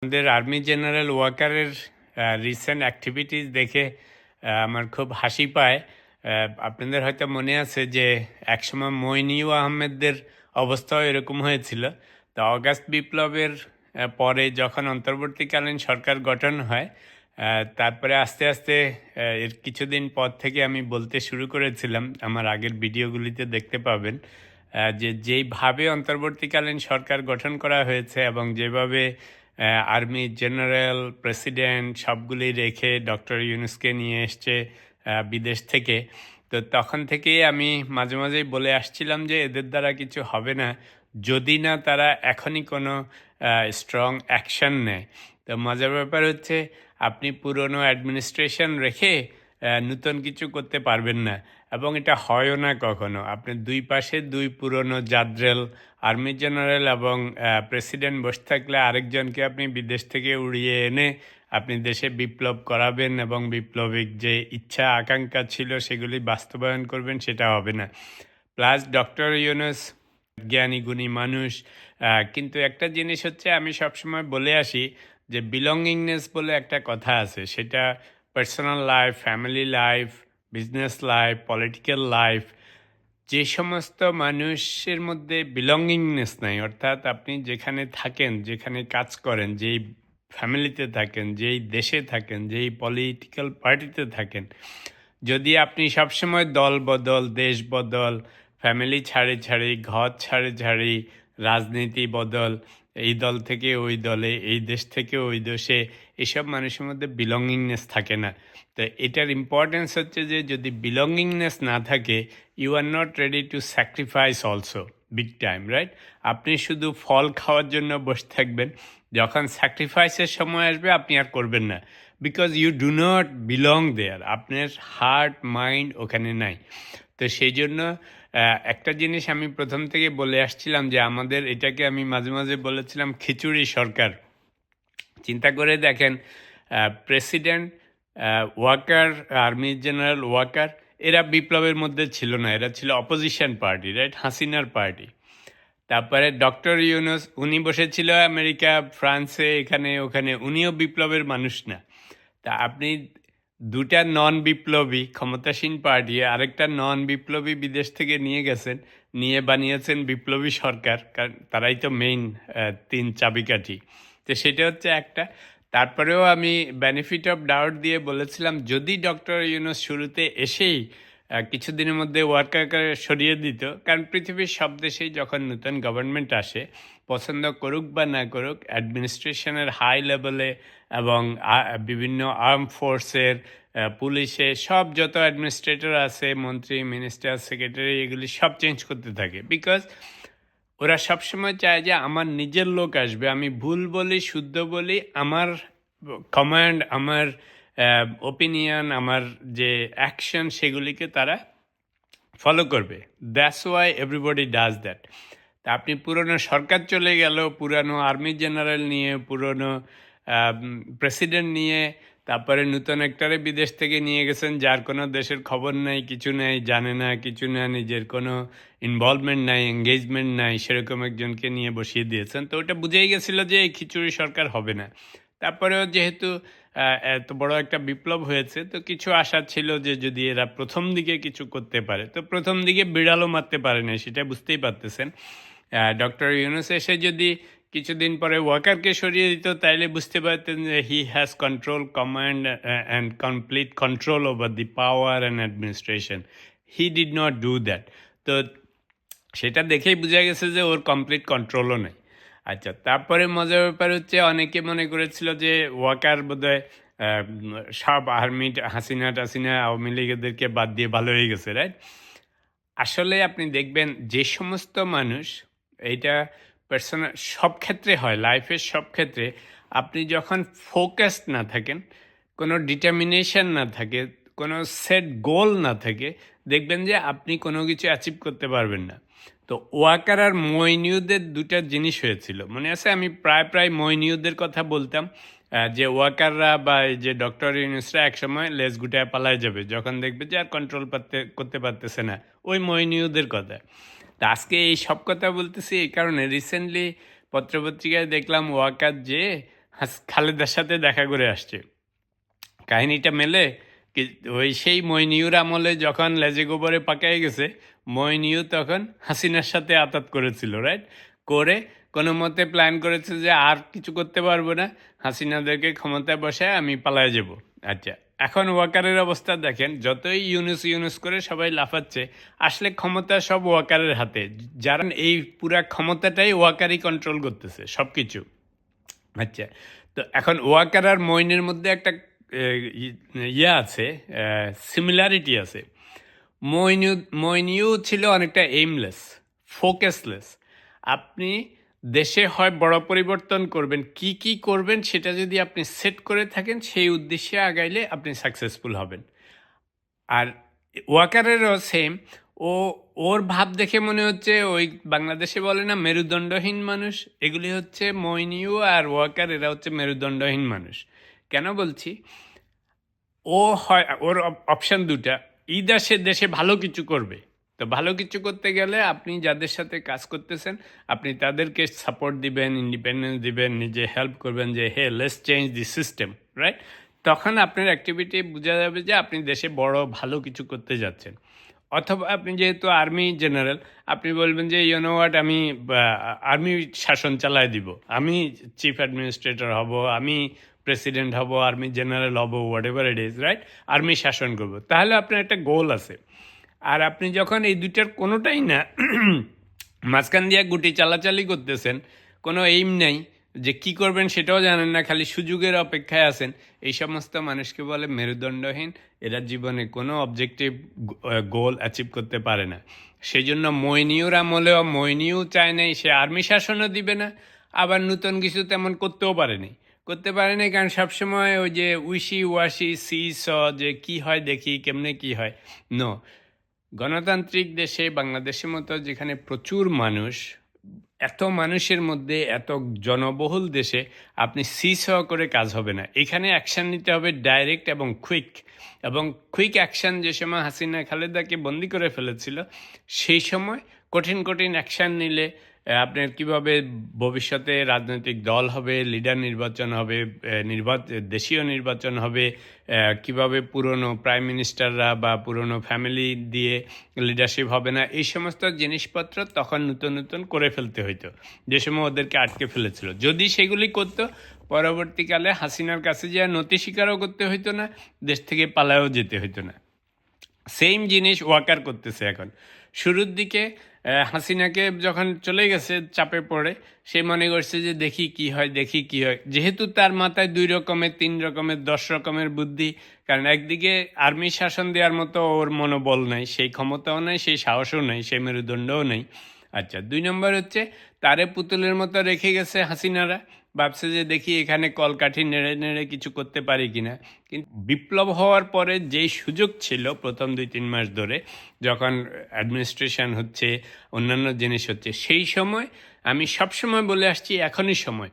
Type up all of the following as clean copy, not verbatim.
আমাদের army general ওয়াকারের recent activities দেখে আমার খুব হাসি পায়। আপনাদের হয়তো মনে আছে যে একসময় মইনিউ আহমেদদের অবস্থাও এরকম হয়েছিল। তো অগাস্ট বিপ্লবের পরে যখন অন্তর্বর্তীকালীন সরকার গঠন হয়, তারপরে আস্তে আস্তে এর কিছুদিন পর থেকে আমি বলতে শুরু করেছিলাম, আমার আগের ভিডিওগুলিতে দেখতে পাবেন, যে যেইভাবে অন্তর্বর্তীকালীন সরকার গঠন করা হয়েছে এবং যেভাবে আর্মি জেনারেল, প্রেসিডেন্ট সবগুলি রেখে ডক্টর ইউনূসকে নিয়ে এসছে বিদেশ থেকে। তো তখন থেকেই আমি মাঝে মাঝেই বলে আসছিলাম যে এদের দ্বারা কিছু হবে না যদি না তারা এখনই কোনো স্ট্রং অ্যাকশন নেয়। তো মজার ব্যাপার হচ্ছে, আপনি পুরনো অ্যাডমিনিস্ট্রেশন রেখে নূতন কিছু করতে পারবেন না, এবং এটা হয়ও না কখনো। আপনি দুই পাশে দুই পুরনো জাদ্রেল, আর্মি জেনারেল এবং প্রেসিডেন্ট বসে থাকলে আরেকজনকে আপনি বিদেশ থেকে উড়িয়ে এনে আপনি দেশে বিপ্লব করাবেন এবং বিপ্লবিক যে ইচ্ছা আকাঙ্ক্ষা ছিল সেগুলি বাস্তবায়ন করবেন, সেটা হবে না। প্লাস ডক্টর ইউনূস জ্ঞানী গুণী মানুষ, কিন্তু একটা জিনিস হচ্ছে, আমি সবসময় বলে আসি যে বিলঙ্গিংনেস বলে একটা কথা আছে, সেটা personal life, family life, business life, political life, যে সমস্ত মানুষের মধ্যে বিলঙ্গিংনেস নাই, অর্থাৎ আপনি যেখানে থাকেন, যেখানে কাজ করেন, যেই ফ্যামিলিতে থাকেন, যেই দেশে থাকেন, যেই পলিটিক্যাল পার্টিতে থাকেন, যদি আপনি সবসময় দল বদল, দেশ বদল, ফ্যামিলি ছাড়ি ছাড়ি, ঘর ছাড়ি ছাড়ি, রাজনীতি বদল, এই দল থেকে ওই দলে, এই দেশ থেকে ওই দেশে, এসব মানুষের মধ্যে বিলঙ্গিংনেস থাকে না। তো এটার ইম্পর্টেন্স হচ্ছে যে যদি বিলঙ্গিংনেস না থাকে, you are not ready to sacrifice also big time, right? আপনি শুধু ফল খাওয়ার জন্য বসে থাকবেন, যখন স্যাক্রিফাইসের সময় আসবে আপনি আর করবেন না, because you do not belong there. আপনার হার্ট মাইন্ড ওখানে নাই। তো সেই জন্য একটা জিনিস আমি প্রথম থেকে বলে আসছিলাম যে আমাদের এটাকে আমি মাঝে মাঝে বলেছিলাম খিচুড়ি সরকার। চিন্তা করে দেখেন, president Waker, army general Waker, এরা বিপ্লবের মধ্যে ছিল না, এরা ছিল অপোজিশন পার্টি, রাইট? হাসিনার পার্টি। তারপরে ডক্টর ইউনূস, উনি বসেছিল আমেরিকা, ফ্রান্সে, এখানে ওখানে, উনিও বিপ্লবের মানুষ না। তা আপনি দুটা নন বিপ্লবী ক্ষমতাসীন পার্টি, আরেকটা নন বিপ্লবী বিদেশ থেকে নিয়ে গেছেন, নিয়ে বানিয়েছেন বিপ্লবী সরকার, কারণ তারাই তো মেইন তিন চাবিকাঠি। তো সেটা হচ্ছে একটা। তারপরেও আমি বেনিফিট অফ ডাউট দিয়ে বলেছিলাম, যদি ডক্টর ইউনূস শুরুতে এসেই কিছুদিনের মধ্যে ওয়ার্কারকে সরিয়ে দিত, কারণ পৃথিবীর সব দেশেই যখন নতুন গভর্নমেন্ট আসে, পছন্দ করুক বা না করুক, অ্যাডমিনিস্ট্রেশনের হাই লেভেলে এবং বিভিন্ন আর্ম ফোর্সের, পুলিশে, সব যত অ্যাডমিনিস্ট্রেটর আছে, মন্ত্রী, মিনিস্টার, সেক্রেটারি, এগুলি সব চেঞ্জ করতে থাকে। বিকজ ওরা সবসময় চায় যে আমার নিজের লোক আসবে, আমি ভুল বলি, শুদ্ধ বলি, আমার কমান্ড, আমার ওপিনিয়ন, আমার যে অ্যাকশন, সেগুলিকে তারা ফলো করবে। That's why everybody does that. তা আপনি পুরনো সরকার চলে গেল, পুরানো আর্মি জেনারেল নিয়ে, পুরনো প্রেসিডেন্ট নিয়ে, তারপরে নতুন একটারে বিদেশ থেকে নিয়ে গেছেন, যার কোনো দেশের খবর নেই, কিছু নেই, জানে না, কিছু না, নিজের কোনো ইনভলভমেন্ট নাই, এঙ্গেজমেন্ট নাই, সেরকম একজনকে নিয়ে বসিয়ে দিয়েছেন। তো ওটা বুঝেই গেছিল যে এই খিচুড়ি সরকার হবে না। তারপরেও যেহেতু এত বড় একটা বিপ্লব হয়েছে, তো কিছু আশা ছিল যে যদি এরা প্রথম দিকে কিছু করতে পারে। তো প্রথম দিকে বিড়ালও মারতে পারে না, সেটা বুঝতেই পারতেছেন। ডক্টর ইউনূস এসে যদি কিছুদিন পরে ওয়াকারকে সরিয়ে দিত, তাইলে বুঝতে পারতেন যে he has control, command and complete control over the power and administration. He did not do that. তো সেটা দেখেই বোঝা গেছে যে ওর কমপ্লিট কন্ট্রোলও নেই। আচ্ছা, তারপরে মজার ব্যাপার হচ্ছে, অনেকে মনে করেছিল যে ওয়াকার বোধহয় সব আর্মি, হাসিনা টাসিনা, আওয়ামী লীগেদেরকে বাদ দিয়ে ভালো হয়ে গেছে, রাইট? আসলে আপনি দেখবেন যে সমস্ত মানুষ, এইটা পার্সোনাল সব ক্ষেত্রে হয়, লাইফের সব ক্ষেত্রে, আপনি যখন ফোকাসড না থাকেন, কোনো ডিটারমিনেশন না থাকে, কোনো সেট গোল না থাকে, দেখবেন যে আপনি কোনো কিছু অ্যাচিভ করতে পারবেন না। তো ওয়াকার আর মইনিউদের দুটা জিনিস হয়েছিল, মনে আছে? আমি প্রায় প্রায় মইনিউদের কথা বলতাম, যে ওয়াকাররা বা এই যে ডক্টর ইউনূসরা একসময় লেজ গুটায় পালায় যাবে যখন দেখবে যে আর কন্ট্রোল করতে পারতেছে না, ওই মইনিউদের কথা। তা আজকে এই সব কথা বলতেছি এই কারণে, রিসেন্টলি পত্রপত্রিকায় দেখলাম ওয়াকার যে খালেদার সাথে দেখা করে আসছে। কাহিনীটা মেলে কি ওই সেই মইনিউর আমলে যখন লেজে গোবরে পাকায় গেছে, মইনিউ তখন হাসিনার সাথে আতাত করেছিল, রাইট? করে কোনো মতে প্ল্যান করেছে যে আর কিছু করতে পারবো না, হাসিনাদেরকে ক্ষমতায় বসায় আমি পালায় যাব। আচ্ছা, এখন ওয়াকারের অবস্থা দেখেন, যতই ইউনুস ইউনুস করে সবাই লাফাচ্ছে, আসলে ক্ষমতা সব ওয়াকারের হাতে। যারা এই পুরা ক্ষমতাটাই ওয়াকারই কন্ট্রোল করতেছে সব কিছু। আচ্ছা, তো এখন ওয়াকার আর মইনের মধ্যে একটা ইয়ে আছে, সিমিলারিটি আছে। মইনিউ মইনিউ ছিল অনেকটা এইমলেস, ফোকাসলেস। আপনি দেশে হয় বড় পরিবর্তন করবেন, কি কি করবেন সেটা যদি আপনি সেট করে থাকেন, সেই উদ্দেশ্যে আগাইলে আপনি সাকসেসফুল হবেন। আর ওয়াকারেরও সেম। ও ওর ভাব দেখে মনে হচ্ছে ওই বাংলাদেশে বলে না মেরুদণ্ডহীন মানুষ, এগুলি হচ্ছে মইনিউ আর ওয়াকার, এরা হচ্ছে মেরুদণ্ডহীন মানুষ। কেন বলছি? ও হয় ওর অপশন দুটা, ইদার সে দেশে ভালো কিছু করবে। তো ভালো কিছু করতে গেলে আপনি যাদের সাথে কাজ করতেছেন, আপনি তাদেরকে সাপোর্ট দিবেন, ইন্ডিপেন্ডেন্স দিবেন, নিজে হেল্প করবেন যে hey let's change the system, right? তখন আপনার অ্যাক্টিভিটি বোঝা যাবে যে আপনি দেশে বড় ভালো কিছু করতে যাচ্ছেন। অথবা আপনি যেহেতু আর্মি জেনারেল, আপনি বলবেন যে ইউনো হোয়াট, আমি আর্মি শাসন চালায় দিব, আমি চিফ অ্যাডমিনিস্ট্রেটর হব, আমি প্রেসিডেন্ট হব, আর্মি জেনারেল হব, what ever it is, right? Army শাসন করব, তাহলে আপনার একটা গোল আছে। আর আপনি যখন এই দুইটার কোনোটাই না, মাঝখান দিয়ে গুটি চালাচালি করতেছেন, কোনো এইম নেই, যে কি করবেন সেটাও জানেন না, খালি সুযোগের অপেক্ষায় আছেন, এই সমস্ত মানুষকে বলে মেরুদণ্ডহীন। এরা জীবনে কোনো অবজেক্টিভ গোল অ্যাচিভ করতে পারে না। সেই জন্য মইনিউর আমলেও মইনিউ চায় নাই, সে আর্মি শাসনও দিবে না, আবার নতুন কিছু তেমন করতে পারেনি, কারণ সবসময় ওই যে উইশি ওয়াশি সি স, যে কি হয় দেখি কেমনে কি হয়। নো, গণতান্ত্রিক দেশে বাংলাদেশের মতো যেখানে প্রচুর মানুষ, এত মানুষের মধ্যে এত জনবহুল দেশে আপনি করে কাজ হবে না। এখানে অ্যাকশান নিতে হবে ডাইরেক্ট এবং কুইক। এবং কুইক অ্যাকশান যে সময় হাসিনা খালেদাকে বন্দি করে ফেলেছিল, সেই সময় কঠিন কঠিন অ্যাকশান নিলে আপনার কিভাবে ভবিষ্যতে রাজনৈতিক দল হবে, লিডার নির্বাচন হবে, দেশীয় নির্বাচন হবে, কিভাবে পুরনো প্রাইম মিনিস্টাররা বা পুরনো ফ্যামিলি দিয়ে লিডারশিপ হবে না, এই সমস্ত জিনিসপত্র তখন নতুন নতুন করে ফেলতে হইতো, যে সময় ওদেরকে আটকে ফেলেছিল। যদি সেগুলি করতো, পরবর্তীকালে হাসিনার কাছে যে নতি স্বীকারও করতে হইতো না, দেশ থেকে পালায়ও যেতে হইতো না। সেম জিনিস ওয়াকার করতেছে এখন। শুরুর দিকে হাসিনাকে যখন চলে গেছে চাপে পড়ে, সে মনে করছে যে দেখি কি হয়, যেহেতু তার মাথায় 2 রকমের 3 রকমের 10 রকমের বুদ্ধি। কারণ একদিকে আর্মি শাসন দেওয়ার মতো ওর মনোবল নাই, সেই ক্ষমতাও নাই, সেই সাহসও নাই, সেই মেরুদণ্ডও নেই। আচ্ছা, 2 নম্বর হচ্ছে তারে পুতুলের মতো রেখে গেছে হাসিনারা, ভাবছে যে দেখি এখানে কলকাঠি নেড়ে নেড়ে কিছু করতে পারি কিনা। কিন্তু বিপ্লব হওয়ার পরে যেই সুযোগ ছিল প্রথম 2-3 মাস ধরে, যখন অ্যাডমিনিস্ট্রেশন হচ্ছে, অন্যান্য জিনিস হচ্ছে, সেই সময় আমি সবসময় বলে আসছি এখনই সময়,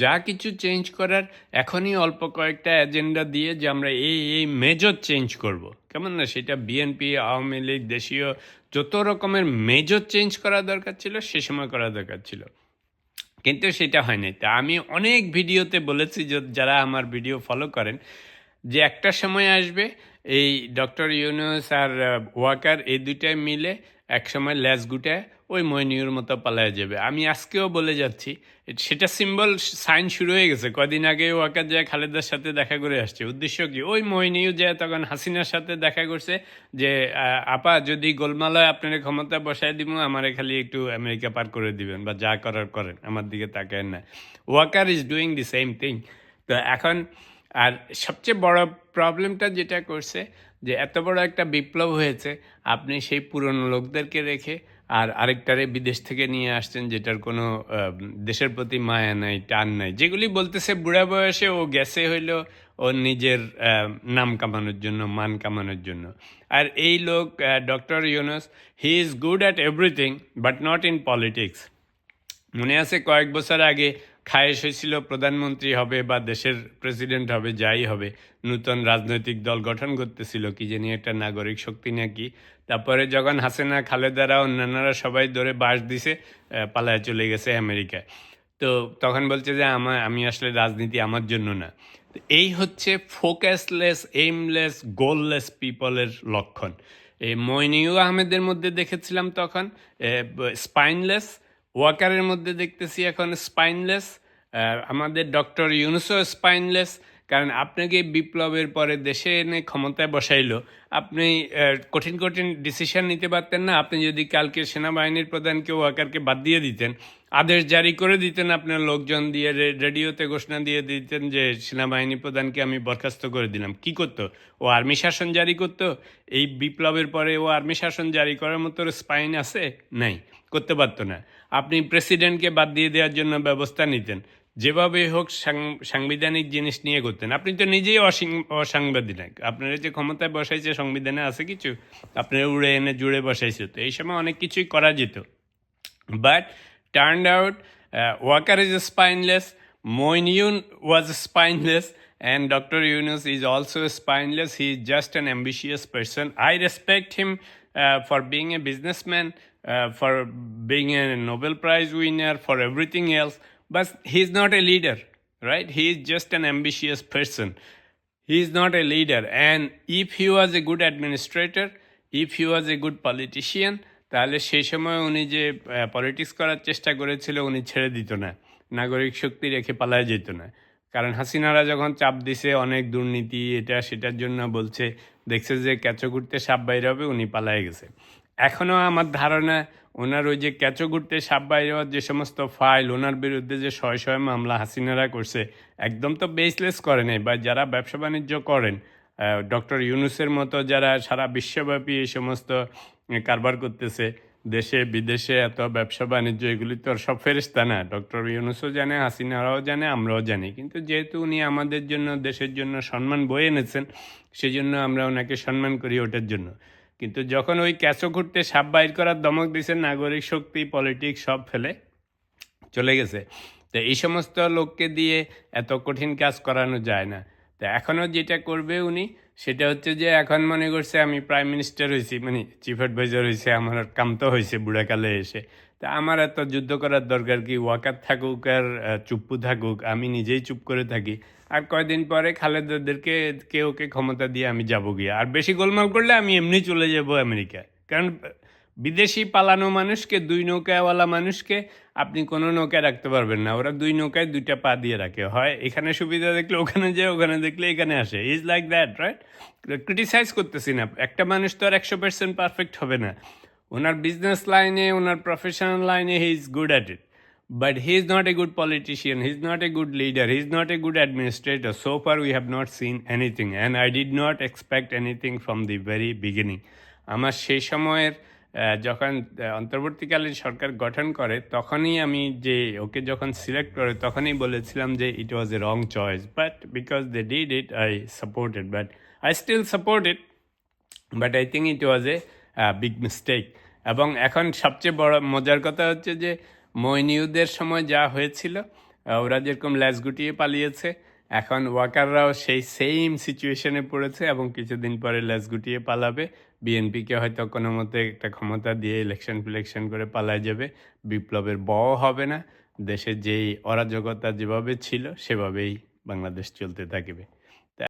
যা কিছু চেঞ্জ করার এখনই অল্প কয়েকটা এজেন্ডা দিয়ে যে আমরা এই মেজর চেঞ্জ করব। কেমন না, সেটা বিএনপি, আওয়ামী লীগ, দেশীয় যত রকমের মেজর চেঞ্জ করা দরকার ছিল সে সময় করা দরকার ছিল, কিন্তু সেটা হয়নি। তা আমি অনেক ভিডিওতে বলেছি, যারা আমার ভিডিও ফলো করেন, যে একটা সময় আসবে এই ডক্টর ইউনূস আর ওয়াকার এই দুইটাই মিলে এক সময় ল্যাজ গুটায় ওই মইনিউর মতো পালায় যাবে। আমি আজকেও বলে যাচ্ছি, সেটা সিম্বল সাইন শুরু হয়ে গেছে। কদিন আগে ওয়াকার যায় খালেদার সাথে দেখা করে আসছে, উদ্দেশ্য কি? ওই মইনিউ যায় তখন হাসিনার সাথে দেখা করছে যে আপা যদি গোলমালায় আপনার ক্ষমতা বসায় দিব, আমারে খালি একটু আমেরিকা পার করে দিবেন বা যা করার করেন, আমার দিকে তাকায় না। Waker is doing the same thing. তো এখন আর সবচেয়ে বড় প্রবলেমটা যেটা করছে, যে এত বড় একটা বিপ্লব হয়েছে, আপনি সেই পুরনো লোকদেরকে রেখে আর আরেকটারে বিদেশ থেকে নিয়ে আসছেন, যেটার কোনো দেশের প্রতি মায়া নাই, টান নাই, যেগুলি বলতেছে বুড়া বয়সে ও গেছে হইলো ওর নিজের নাম কামানোর জন্য, মান কামানোর জন্য। আর এই লোক doctor Yunus, he is good at everything but not in politics. মনে আছে কয়েক বছর আগে খায়েশ হয়েছিল প্রধানমন্ত্রী হবে বা দেশের প্রেসিডেন্ট হবে, যাই হবে, নূতন রাজনৈতিক দল গঠন করতেছিল, কি জানি একটা নাগরিক শক্তি নাকি। তারপরে যখন হাসিনা খালেদারা অন্যান্যরা সবাই ধরে বাস দিছে, পালায় চলে গেছে আমেরিকায়। তো তখন বলছে যে আমি আসলে রাজনীতি আমার জন্য না। তো এই হচ্ছে ফোকাসলেস, এইমলেস, গোললেস পিপলের লক্ষণ। এই মইনুল আহমেদের মধ্যে দেখেছিলাম তখন স্পাইনলেস, ওয়াকারের মধ্যে দেখতেছি এখন স্পাইনলেস, আমাদের ডক্টর ইউনূসও স্পাইনলেস। কারণ আপনাকে বিপ্লবের পরে দেশে এনে ক্ষমতায় বসাইলো, আপনি কঠিন কঠিন ডিসিশন নিতে পারতেন না। আপনি যদি কালকে সেনাবাহিনীর প্রধানকে ওয়াকারকে বাদ দিয়ে দিতেন, আদেশ জারি করে দিতেন, আপনার লোকজন দিয়ে রেডিওতে ঘোষণা দিয়ে দিতেন যে সেনাবাহিনী প্রধানকে আমি বরখাস্ত করে দিলাম, কি করতো? ও আর্মি শাসন জারি করতো? এই বিপ্লবের পরে ও আর্মি শাসন জারি করার মতো স্পাইন আছে? নাই, করতে পারতো না। আপনি প্রেসিডেন্টকে বাদ দিয়ে দেওয়ার জন্য ব্যবস্থা নিতেন, যেভাবে হোক সাংবিধানিক জিনিস নিয়ে করতেন। আপনি তো নিজেই অসাংবিধানিক, আপনার যে ক্ষমতায় বসাইছে সংবিধানে আছে কিছু? আপনার উড়ে এনে জুড়ে বসাইছে। তো এই সময় অনেক কিছুই করা যেত, but turned out Walker is spineless, Moin was spineless, and Dr. Yunus is also spineless. He is just an ambitious person. I respect him for being a businessman, for being a Nobel Prize winner, for everything else, but he is not a leader, right? He is just an ambitious person. He is not a leader, and if he was a good administrator, if he was a good politician, তাহলে সেই সময় উনি যে politics করার চেষ্টা করেছিল উনি ছেড়ে দিত না, নাগরিক শক্তি রেখে পালায় যেত না। কারণ হাসিনারা যখন চাপ দিছে অনেক দুর্নীতি এটা সেটার জন্য বলছে, দেখছে যে ক্যাচো ঘুরতে সাপ বাইরে হবে, উনি পালায় গেছে। এখনও আমার ধারণা ওনার ওই যে ক্যাচো ঘুরতে সাপ বাইরে হওয়ার যে সমস্ত ফাইল, ওনার বিরুদ্ধে যে শয়ে শয়ে মামলা হাসিনারা করছে, একদম তো বেসলেস করে নেই। বা যারা ব্যবসা বাণিজ্য করেন, ডক্টর ইউনূসের মতো যারা সারা বিশ্বব্যাপী এই সমস্ত কারবার করতেছে, দেশে বিদেশে এত ব্যবসা বাণিজ্য, এগুলি তো আর সব ফেরেশতা না। ডক্টর ইউনূসও জানে, হাসিনারাও জানে, আমরাও জানি। কিন্তু যেহেতু উনি আমাদের জন্য, দেশের জন্য সম্মান বয়ে এনেছেন, সেজন্য আমরা ওনাকে সম্মান করি ওটার জন্য। কিন্তু যখন ওই ক্যাচো ঘুরতে সাপ বাইর করার ধমক দিয়েছেন, নাগরিক শক্তি, পলিটিক্স সব ফেলে চলে গেছে। তো এই সমস্ত লোককে দিয়ে এত কঠিন কাজ করানো যায় না। তো এখনও যেটা করবে উনি, সেটা হচ্ছে যে এখন মনে করছে আমি প্রাইম মিনিস্টার হয়েছি, মানে চিফ অ্যাডভাইজার হয়েছে, আমার কাম তো হয়েছে বুড়াকালে এসে। তা আমার এত যুদ্ধ করার দরকার কি? ওয়াকার থাকুক আর চুপ্পু থাকুক, আমি নিজেই চুপ করে থাকি। আর কয়দিন পরে খালেদাদেরকে ওকে ক্ষমতা দিয়ে আমি যাবো গিয়ে। আর বেশি গোলমাল করলে আমি এমনি চলে যাব আমেরিকায়। কারণ বিদেশি পালানো মানুষকে, দুই নৌকাওয়ালা মানুষকে আপনি কোনো নৌকায় রাখতে পারবেন না। ওরা দুই নৌকায় দুইটা পা দিয়ে রাখে, হয় এখানে সুবিধা দেখলে ওখানে যায়, ওখানে দেখলে এখানে আসে। Is like that, right? Criticise করতেছি না, একটা মানুষ তো আর 100% পারফেক্ট হবে না। ওনার বিজনেস লাইনে, ওনার প্রফেশনাল লাইনে he is good at it, but he is not a good politician, he is not a good leader, he is not a good administrator. So far we have not seen anything, and I did not expect anything from the very beginning. আমার সেই সময়ের যখন অন্তর্বর্তীকালীন সরকার গঠন করে, তখনই আমি যে ওকে যখন সিলেক্ট করে তখনই বলেছিলাম যে it was a wrong choice, but because they did it I supported, but I still support it, but I think it was a big mistake. এবং এখন সবচেয়ে বড় মজার কথা হচ্ছে যে মইনিউদের সময় যা হয়েছিল, ওরা যেরকম ল্যাজ গুটিয়ে পালিয়েছে, এখন ওয়াকাররাও সেই সেম সিচুয়েশনে পড়েছে এবং কিছুদিন পরে ল্যাজ গুটিয়ে পালাবে। বিএনপিকে হয়তো কোনো মতে একটা ক্ষমতা দিয়ে ইলেকশন ফিলেকশন করে পালায় যাবে। বিপ্লবের হবে না, দেশের যেই অরাজকতা যেভাবে ছিল সেভাবেই বাংলাদেশ চলতে থাকবে।